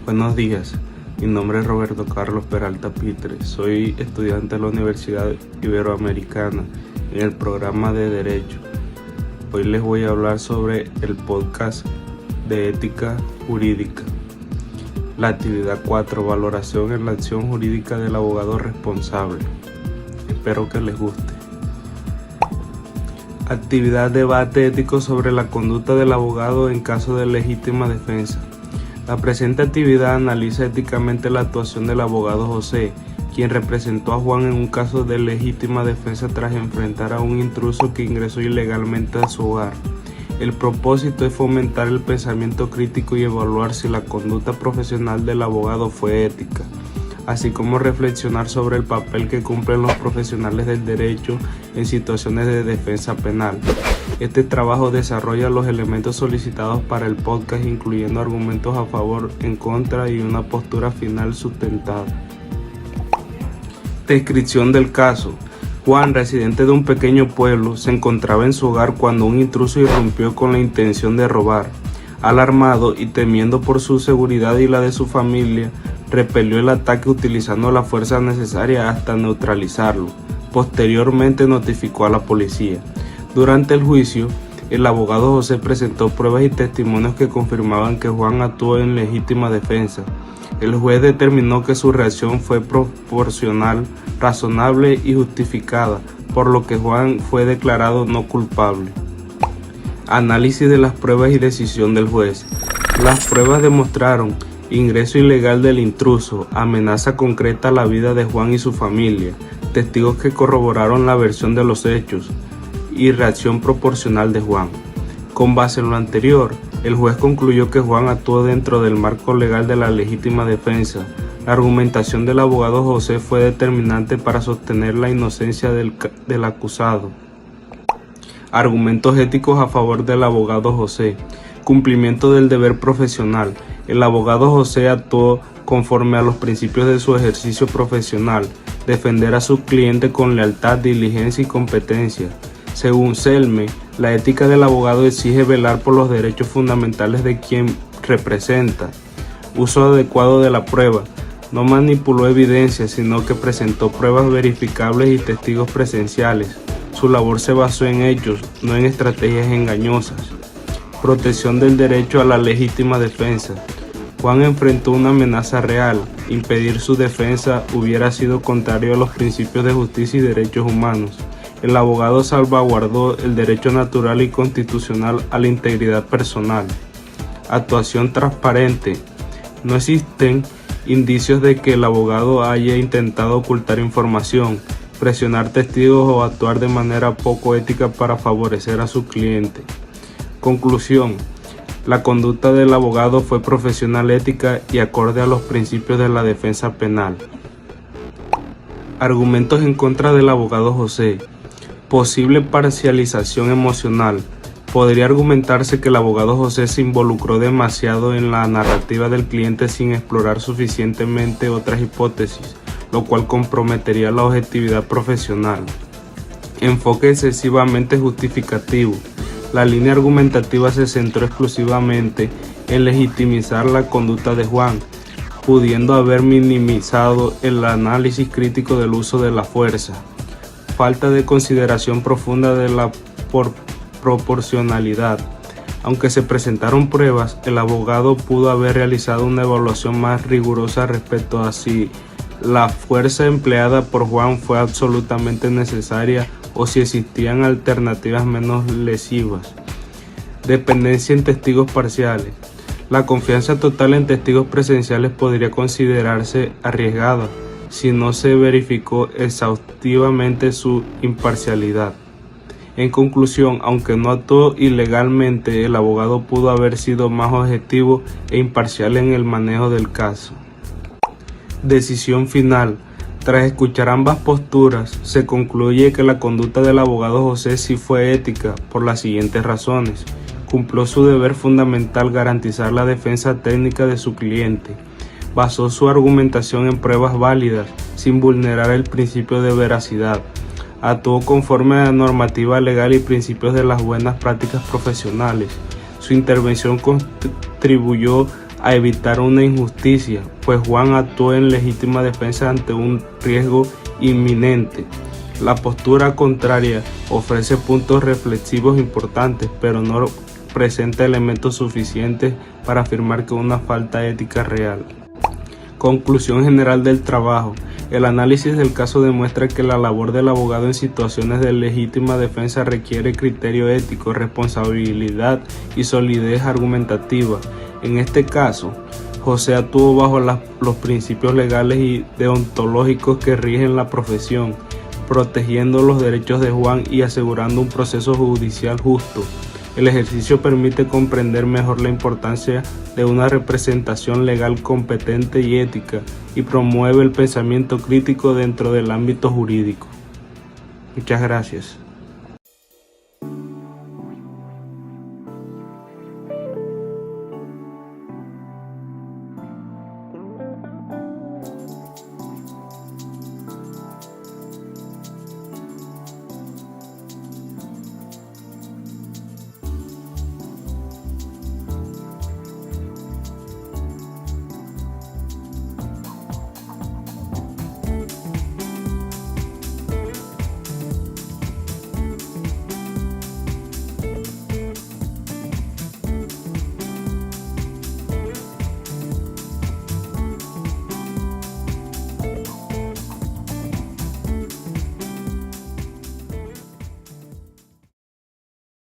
Buenos días, mi nombre es Roberto Carlos Peralta Pitre, soy estudiante de la Universidad Iberoamericana en el programa de Derecho. Hoy les voy a hablar sobre el podcast de ética jurídica. La actividad 4, valoración en la acción jurídica del abogado responsable. Espero que les guste. Actividad debate ético sobre la conducta del abogado en caso de legítima defensa. La presente actividad analiza éticamente la actuación del abogado José, quien representó a Juan en un caso de legítima defensa tras enfrentar a un intruso que ingresó ilegalmente a su hogar. El propósito es fomentar el pensamiento crítico y evaluar si la conducta profesional del abogado fue ética, así como reflexionar sobre el papel que cumplen los profesionales del derecho en situaciones de defensa penal. Este trabajo desarrolla los elementos solicitados para el podcast, incluyendo argumentos a favor, en contra y una postura final sustentada. Descripción del caso. Juan, residente de un pequeño pueblo, se encontraba en su hogar cuando un intruso irrumpió con la intención de robar. Alarmado y temiendo por su seguridad y la de su familia, repelió el ataque utilizando la fuerza necesaria hasta neutralizarlo. Posteriormente notificó a la policía. Durante el juicio, el abogado José presentó pruebas y testimonios que confirmaban que Juan actuó en legítima defensa. El juez determinó que su reacción fue proporcional, razonable y justificada, por lo que Juan fue declarado no culpable. Análisis de las pruebas y decisión del juez. Las pruebas demostraron ingreso ilegal del intruso, amenaza concreta a la vida de Juan y su familia, testigos que corroboraron la versión de los hechos y reacción proporcional de Juan. Con base en lo anterior, el juez concluyó que Juan actuó dentro del marco legal de la legítima defensa. La argumentación del abogado José fue determinante para sostener la inocencia del acusado. Argumentos éticos a favor del abogado José. Cumplimiento del deber profesional. El abogado José actuó conforme a los principios de su ejercicio profesional, defender a su cliente con lealtad, diligencia y competencia. Según Selme, la ética del abogado exige velar por los derechos fundamentales de quien representa. Uso adecuado de la prueba. No manipuló evidencia, sino que presentó pruebas verificables y testigos presenciales. Su labor se basó en hechos, no en estrategias engañosas. Protección del derecho a la legítima defensa. Juan enfrentó una amenaza real. Impedir su defensa hubiera sido contrario a los principios de justicia y derechos humanos. El abogado salvaguardó el derecho natural y constitucional a la integridad personal. Actuación transparente. No existen indicios de que el abogado haya intentado ocultar información, presionar testigos o actuar de manera poco ética para favorecer a su cliente. Conclusión. La conducta del abogado fue profesional, ética y acorde a los principios de la defensa penal. Argumentos en contra del abogado José. Posible parcialización emocional. Podría argumentarse que el abogado José se involucró demasiado en la narrativa del cliente sin explorar suficientemente otras hipótesis, lo cual comprometería la objetividad profesional. Enfoque excesivamente justificativo. La línea argumentativa se centró exclusivamente en legitimizar la conducta de Juan, pudiendo haber minimizado el análisis crítico del uso de la fuerza. Falta de consideración profunda de la proporcionalidad. Aunque se presentaron pruebas, el abogado pudo haber realizado una evaluación más rigurosa respecto a si la fuerza empleada por Juan fue absolutamente necesaria o si existían alternativas menos lesivas. Dependencia en testigos parciales. La confianza total en testigos presenciales podría considerarse arriesgada si no se verificó exhaustivamente su imparcialidad. En conclusión, aunque no actuó ilegalmente, el abogado pudo haber sido más objetivo e imparcial en el manejo del caso. Decisión final. Tras escuchar ambas posturas, se concluye que la conducta del abogado José sí fue ética por las siguientes razones. Cumplió su deber fundamental, garantizar la defensa técnica de su cliente. Basó su argumentación en pruebas válidas, sin vulnerar el principio de veracidad. Actuó conforme a la normativa legal y principios de las buenas prácticas profesionales. Su intervención contribuyó a evitar una injusticia, pues Juan actuó en legítima defensa ante un riesgo inminente. La postura contraria ofrece puntos reflexivos importantes, pero no presenta elementos suficientes para afirmar que una falta ética real. Conclusión general del trabajo. El análisis del caso demuestra que la labor del abogado en situaciones de legítima defensa requiere criterio ético, responsabilidad y solidez argumentativa. En este caso, José actuó bajo los principios legales y deontológicos que rigen la profesión, protegiendo los derechos de Juan y asegurando un proceso judicial justo. El ejercicio permite comprender mejor la importancia de una representación legal competente y ética y promueve el pensamiento crítico dentro del ámbito jurídico. Muchas gracias.